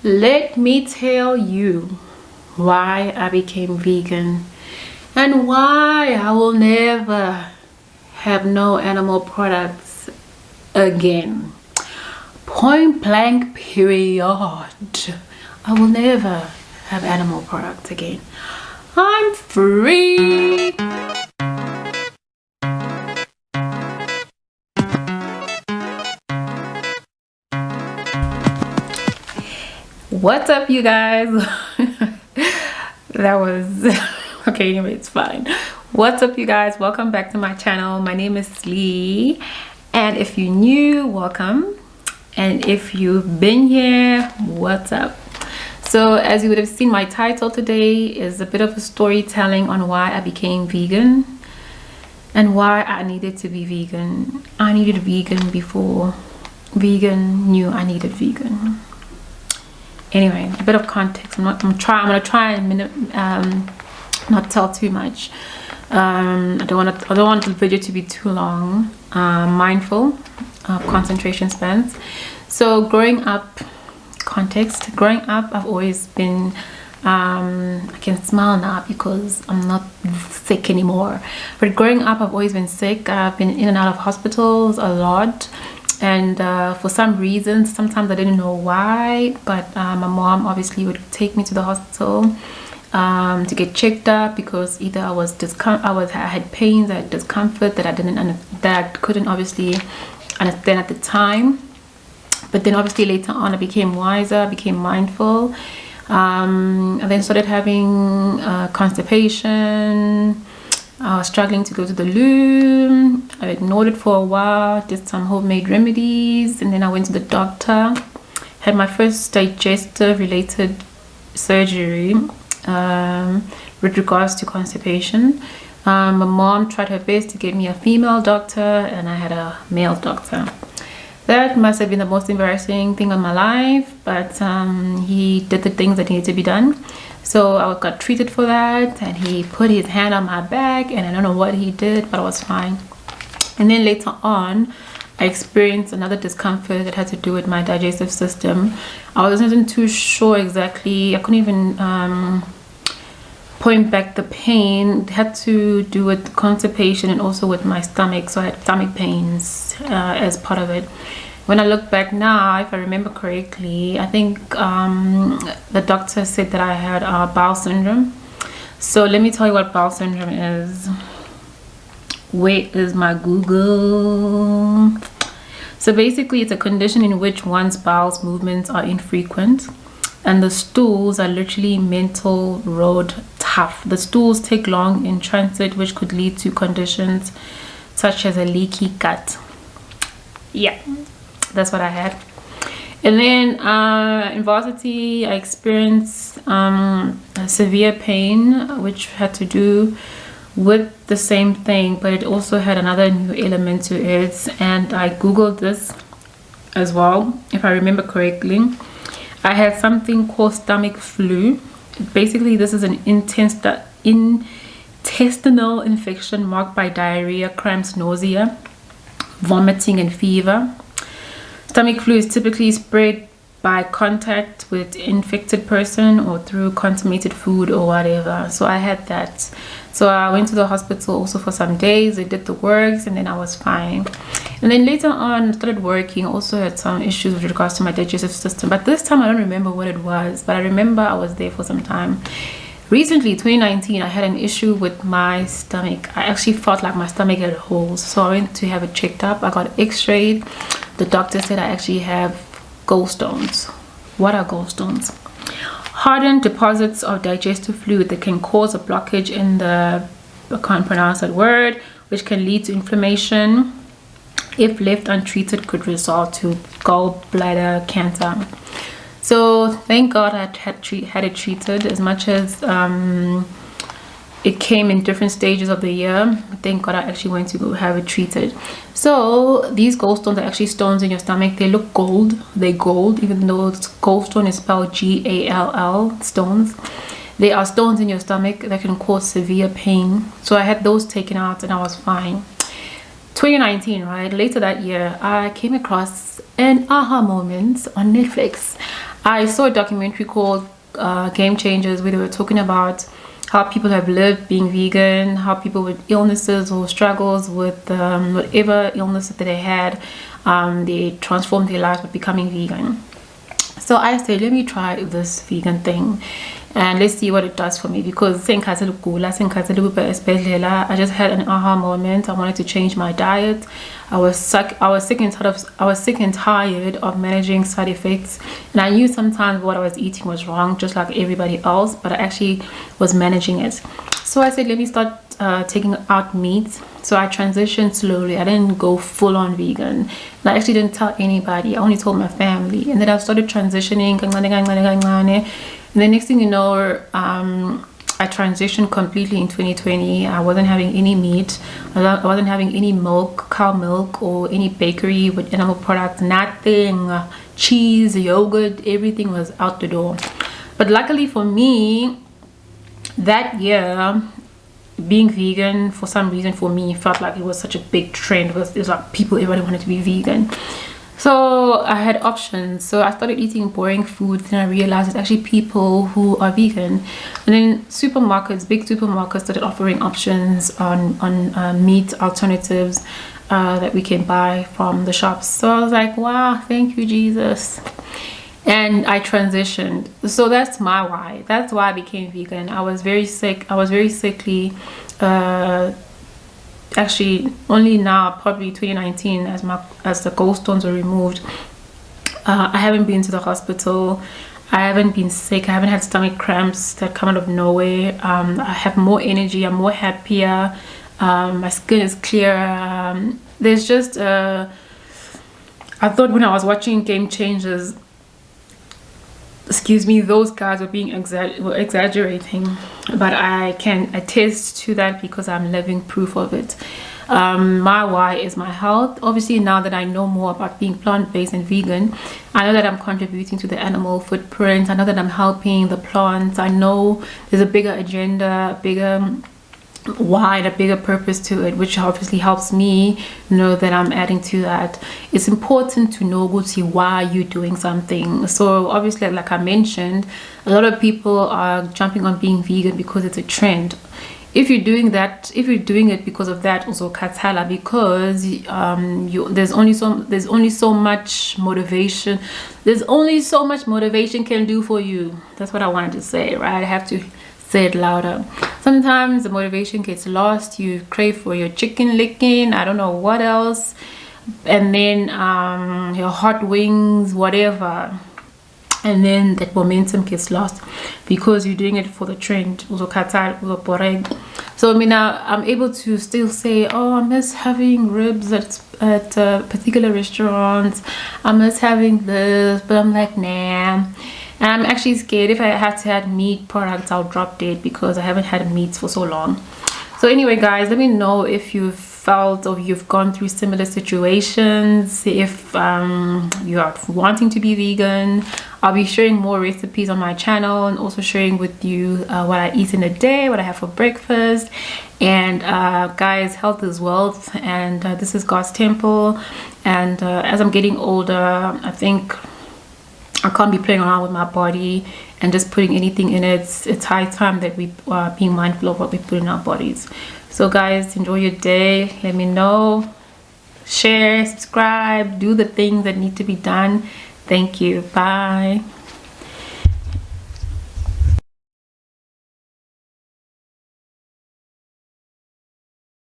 Let me tell you why I became vegan and why I will never have no animal products again. Point blank period. I will never have animal products again. I'm free. What's up, you guys? That was okay. Anyway, it's fine. What's up, you guys? Welcome back to my channel. My name is Lee, and if you're new, welcome, and if you've been here, what's up? So as you would have seen, my title today is a bit of a storytelling on why I became vegan and why I needed to be vegan. I needed vegan before vegan knew I needed vegan. Anyway, a bit of context. I'm gonna try and not tell too much. I don't want the video to be too long. Mindful of concentration spans. So growing up, I've always been I can smile now because I'm not sick anymore, but growing up I've always been sick. I've been in and out of hospitals a lot, and for some reason, sometimes I didn't know why, but my mom obviously would take me to the hospital to get checked up, because either I had pains, I had discomfort that I couldn't obviously understand at the time. But then obviously later on I became wiser, became mindful, and then started having constipation. I was struggling to go to the loo. I ignored it for a while, did some homemade remedies, and then I went to the doctor, had my first digestive related surgery with regards to constipation. My mom tried her best to get me a female doctor, and I had a male doctor. That must have been the most embarrassing thing of my life, but he did the things that needed to be done. So I got treated for that, and he put his hand on my back, and I don't know what he did, but I was fine. And then later on, I experienced another discomfort that had to do with my digestive system. I wasn't too sure exactly. I couldn't even point back the pain. It had to do with constipation and also with my stomach, so I had stomach pains as part of it. When I look back now, if I remember correctly, I think the doctor said that I had bowel syndrome. So let me tell you what bowel syndrome is. Where is my Google? So basically it's a condition in which one's bowel movements are infrequent, and the stools are literally mental road tough. The stools take long in transit, which could lead to conditions such as a leaky gut. Yeah, that's what I had. And then in varsity I experienced severe pain, which had to do with the same thing, but it also had another new element to it, and I googled this as well. If I remember correctly, I had something called stomach flu. Basically this is an intestinal infection marked by diarrhea, cramps, nausea, vomiting, and fever. Stomach flu is typically spread by contact with infected person or through contaminated food or whatever. So I had that. So I went to the hospital also for some days. They did the works, and then I was fine. And then later on I started working. Also had some issues with regards to my digestive system, but this time I don't remember what it was, but I remember I was there for some time. Recently, 2019, I had an issue with my stomach. I actually felt like my stomach had holes, so I went to have it checked up. I got x-rayed. The doctor said I actually have gallstones. What are gallstones? Hardened deposits of digestive fluid that can cause a blockage in the, I can't pronounce that word, which can lead to inflammation. If left untreated, could result to gallbladder cancer. So thank God I had it treated. As much as it came in different stages of the year, thank God I actually went to go have it treated. So these gallstones are actually stones in your stomach. They look gold. They're gold, even though gallstone is spelled G-A-L-L, stones. They are stones in your stomach that can cause severe pain. So I had those taken out and I was fine. 2019, right? Later that year, I came across an aha moment on Netflix. I saw a documentary called Game Changers, where they were talking about how people have lived being vegan, how people with illnesses or struggles with whatever illness that they had, they transformed their lives by becoming vegan. So I said, let me try this vegan thing and let's see what it does for me, because I just had an aha moment. I wanted to change my diet. I was sick and tired of managing side effects, and I knew sometimes what I was eating was wrong, just like everybody else, but I actually was managing it. So I said, let me start taking out meat. So I transitioned slowly. I didn't go full on vegan, and I actually didn't tell anybody. I only told my family, and then I started transitioning, and the next thing you know, I transitioned completely in 2020. I wasn't having any meat. I wasn't having any milk, cow milk, or any bakery with animal products. Nothing. Cheese, yogurt, everything was out the door. But luckily for me, that year, being vegan, for some reason for me, felt like it was such a big trend. It was like everybody wanted to be vegan. So I had options. So I started eating boring foods, and I realized it's actually people who are vegan. And then supermarkets, big supermarkets, started offering options on meat alternatives that we can buy from the shops. So I was like, wow, thank you, Jesus. And I transitioned. So that's my why. That's why I became vegan. I was very sick. I was very sickly. Actually, only now, probably 2019, as the gallstones were removed. I haven't been to the hospital. I haven't been sick. I haven't had stomach cramps that come out of nowhere. I have more energy. I'm more happier. My skin is clearer. There's just I thought when I was watching Game Changers, excuse me, those guys were being exaggerating, but I can attest to that because I'm living proof of it. My why is my health. Obviously, now that I know more about being plant-based and vegan, I know that I'm contributing to the animal footprint. I know that I'm helping the plants. I know there's a bigger agenda, a bigger why, a bigger purpose to it, which obviously helps me know that I'm adding to that. It's important to know why you're doing something. So obviously, like I mentioned, a lot of people are jumping on being vegan because it's a trend. If you're doing that, if you're doing it because of that, also kathala, because there's only so much motivation. There's only so much motivation can do for you. That's what I wanted to say, right? I have to say it louder. Sometimes the motivation gets lost. You crave for your chicken licking, I don't know what else, and then your hot wings, whatever, and then that momentum gets lost because you're doing it for the trend. So I mean, I'm able to still say, oh, I miss having ribs at particular restaurants, I miss having this, but I'm like, nah. And I'm actually scared if I have to add meat products, I'll drop dead because I haven't had meats for so long. So anyway, guys, let me know if you've felt or you've gone through similar situations, if you are wanting to be vegan. I'll be sharing more recipes on my channel and also sharing with you what I eat in a day, what I have for breakfast. And guys, health is wealth, and this is God's temple. And as I'm getting older, I think I can't be playing around with my body and just putting anything in it. It's high time that we are being mindful of what we put in our bodies. So guys, enjoy your day. Let me know. Share, subscribe, do the things that need to be done. Thank you. Bye.